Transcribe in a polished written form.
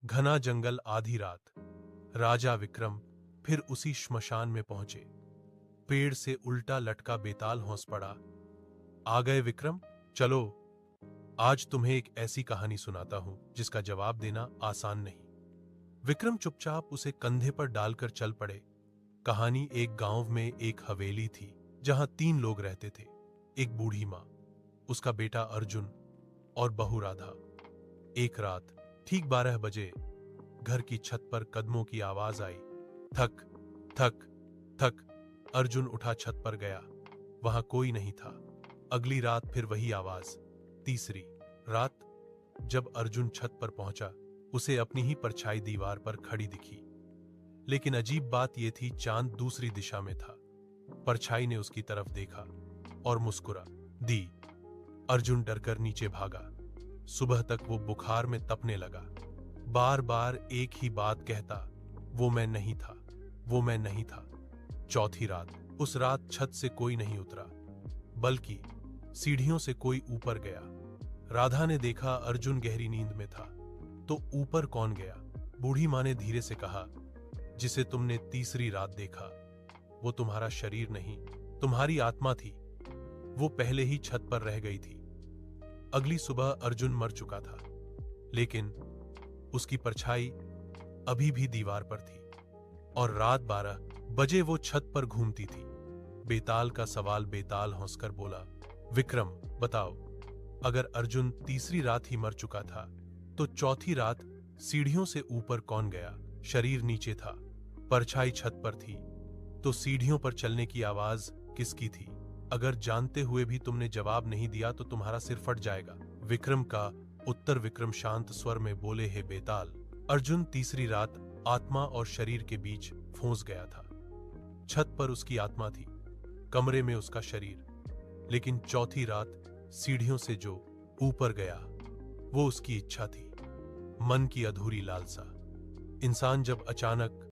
घना जंगल, आधी रात। राजा विक्रम फिर उसी श्मशान में पहुंचे। पेड़ से उल्टा लटका बेताल हंस पड़ा। आ गए विक्रम, चलो, आज तुम्हें एक ऐसी कहानी सुनाता हूं जिसका जवाब देना आसान नहीं। विक्रम चुपचाप उसे कंधे पर डालकर चल पड़े। कहानी एक गांव में एक हवेली थी जहां 3 लोग रहते थे। एक बूढ़ी मां, उसका बेटा अर्जुन और बहू राधा। एक रात ठीक 12 बजे घर की छत पर कदमों की आवाज आई। थक थक थक। अर्जुन उठा, छत पर गया। वहां कोई नहीं था। अगली रात फिर वही आवाज। तीसरी रात जब अर्जुन छत पर पहुंचा, उसे अपनी ही परछाई दीवार पर खड़ी दिखी। लेकिन अजीब बात यह थी, चांद दूसरी दिशा में था। परछाई ने उसकी तरफ देखा और मुस्कुरा दी। अर्जुन डरकर नीचे भागा। सुबह तक वो बुखार में तपने लगा। बार बार एक ही बात कहता, वो मैं नहीं था, वो मैं नहीं था। चौथी रात, उस रात छत से कोई नहीं उतरा, बल्कि सीढ़ियों से कोई ऊपर गया। राधा ने देखा अर्जुन गहरी नींद में था। तो ऊपर कौन गया? बूढ़ी मां ने धीरे से कहा, जिसे तुमने तीसरी रात देखा, वो तुम्हारा शरीर नहीं, तुम्हारी आत्मा थी। वो पहले ही छत पर रह गई थी। अगली सुबह अर्जुन मर चुका था, लेकिन उसकी परछाई अभी भी दीवार पर थी। और रात 12 बजे वो छत पर घूमती थी। बेताल का सवाल। बेताल हंसकर बोला, विक्रम, बताओ, अगर अर्जुन तीसरी रात ही मर चुका था, तो चौथी रात सीढ़ियों से ऊपर कौन गया? शरीर नीचे था, परछाई छत पर थी, तो सीढ़ियों पर चलने की आवाज किसकी थी? अगर जानते हुए भी तुमने जवाब नहीं दिया तो तुम्हारा सिर फट जाएगा। विक्रम का उत्तर। विक्रम शांत स्वर में बोले, हे बेताल, अर्जुन तीसरी रात आत्मा और शरीर के बीच फंस गया था। छत पर उसकी आत्मा थी, कमरे में उसका शरीर। लेकिन चौथी रात सीढ़ियों से जो ऊपर गया, वो उसकी इच्छा थी, मन की अधूरी लालसा। इंसान जब अचानक